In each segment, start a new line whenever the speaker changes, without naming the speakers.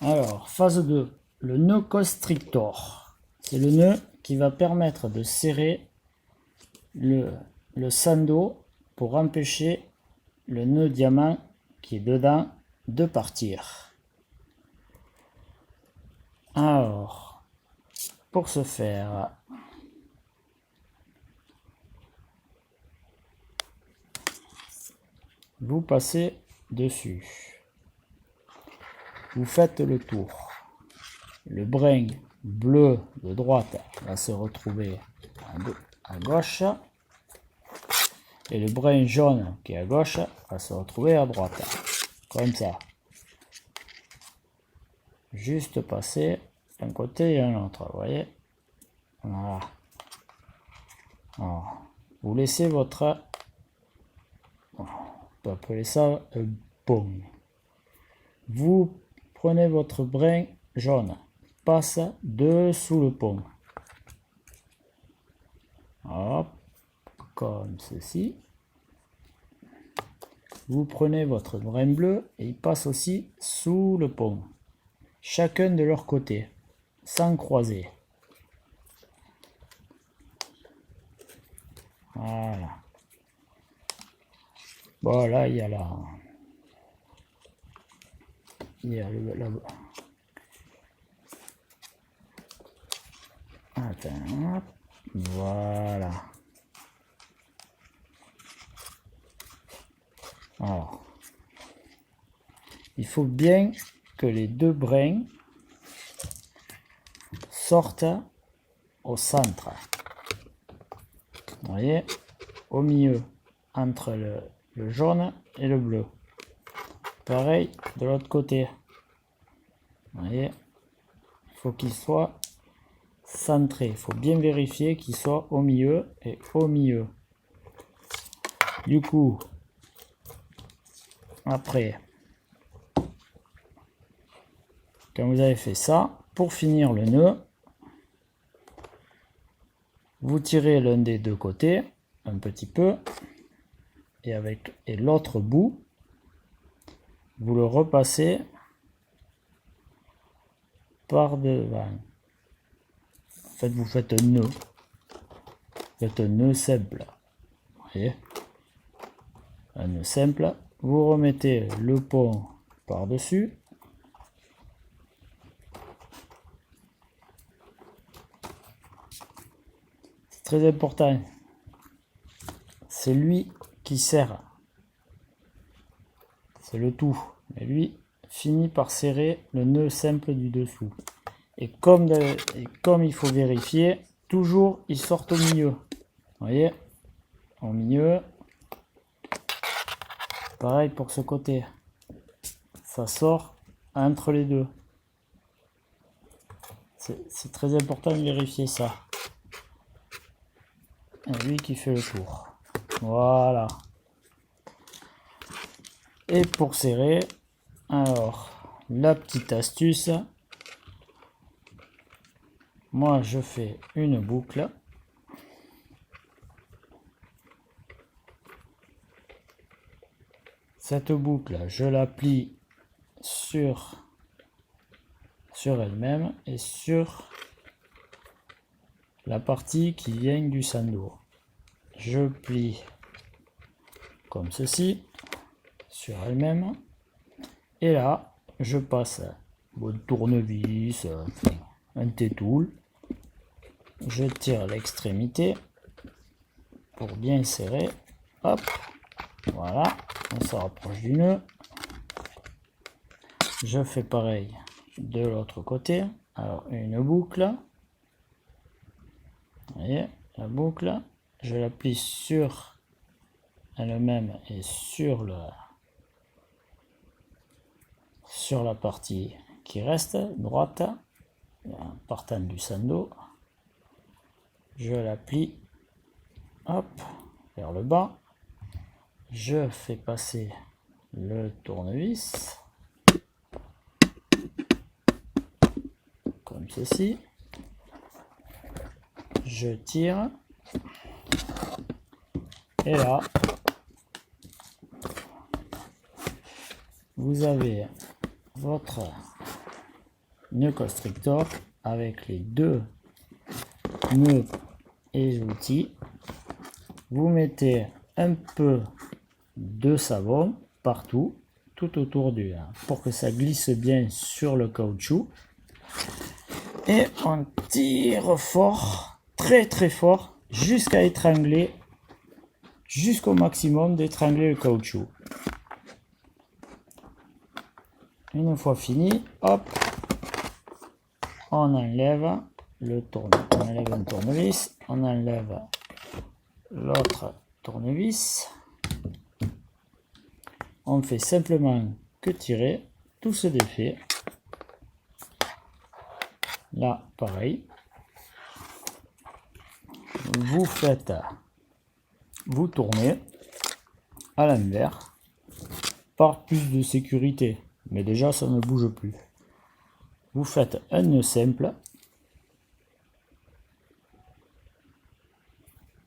Alors, phase 2, le nœud constrictor. C'est le nœud qui va permettre de serrer le sando pour empêcher le nœud diamant qui est dedans de partir. Alors, pour ce faire, vous passez dessus. Vous faites le tour. Le brin bleu de droite va se retrouver à gauche. Et le brin jaune qui est à gauche va se retrouver à droite. Comme ça. Juste passer d'un côté et un autre. Vous voyez? Voilà. Alors, vous laissez votre... On peut appeler ça un pont. Vous prenez votre brin jaune, passe dessous le pont. Hop, comme ceci. Vous prenez votre brin bleu et il passe aussi sous le pont. Chacun de leur côté, sans croiser. Voilà. Bon, là, il y a la... Attends, voilà. Alors, il faut bien que les deux brins sortent au centre. Vous voyez, au milieu, entre le jaune et le bleu. Pareil de l'autre côté. Vous voyez, il faut qu'il soit centré. Il faut bien vérifier qu'il soit au milieu et au milieu. Du coup, après, quand vous avez fait ça, pour finir le nœud, vous tirez l'un des deux côtés un petit peu et l'autre bout, vous le repassez par devant. En fait, vous faites un nœud. Vous faites un nœud simple. Vous voyez? Un nœud simple. Vous remettez le pont par-dessus. C'est très important. C'est lui qui serre. C'est le tout. Mais lui finit par serrer le nœud simple du dessous. Et comme il faut vérifier, toujours ils sortent au milieu. Vous voyez? Au milieu. Pareil pour ce côté. Ça sort entre les deux. C'est très important de vérifier ça. Et lui qui fait le tour. Voilà. Et pour serrer, alors, la petite astuce, moi je fais une boucle. Cette boucle, je la plie sur elle-même et sur la partie qui vient du sando. Je plie comme ceci sur elle-même et là je passe un tournevis, un T-tool, je tire l'extrémité pour bien serrer, hop, voilà, on se rapproche du nœud. Je fais pareil de l'autre côté. Alors une boucle, vous voyez la boucle, je la plie sur elle-même et sur la partie qui reste droite, partant du sando. Je la plie, hop, vers le bas. Je fais passer le tournevis comme ceci. Je tire et là vous avez votre nœud constrictor avec les deux nœuds et outils. Vous mettez un peu de savon partout, tout autour pour que ça glisse bien sur le caoutchouc. Et on tire fort, très très fort, jusqu'à étrangler, jusqu'au maximum d'étrangler le caoutchouc. Une fois fini, hop, on enlève le tournevis, on enlève un tournevis, on enlève l'autre tournevis. On fait simplement que tirer, tout se défait. Là, pareil. Vous tournez à l'envers par plus de sécurité, mais déjà ça ne bouge plus. Vous faites un nœud simple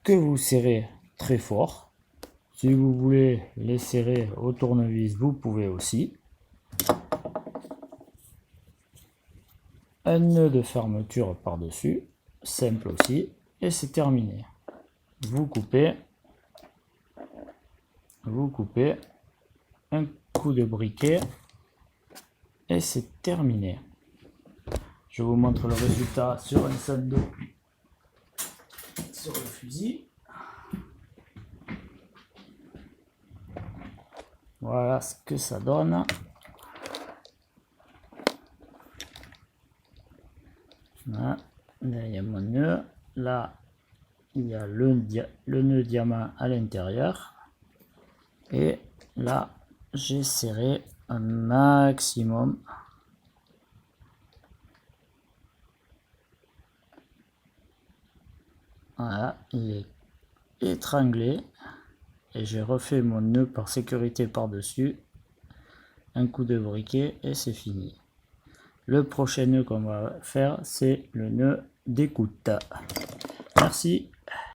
que vous serrez très fort. Si vous voulez les serrer au tournevis, vous pouvez aussi. Un nœud de fermeture par-dessus, simple aussi, et c'est terminé. Vous coupez, un coup de briquet, et c'est terminé. Je vous montre le résultat sur un sac d'eau sur le fusil. Voilà ce que ça donne. Là, il y a mon nœud. Là, il y a le nœud diamant à l'intérieur. Et là, j'ai serré un maximum. Voilà, il est étranglé. Et j'ai refait mon nœud par sécurité par-dessus. Un coup de briquet et c'est fini. Le prochain nœud qu'on va faire, c'est le nœud d'écoute. Merci.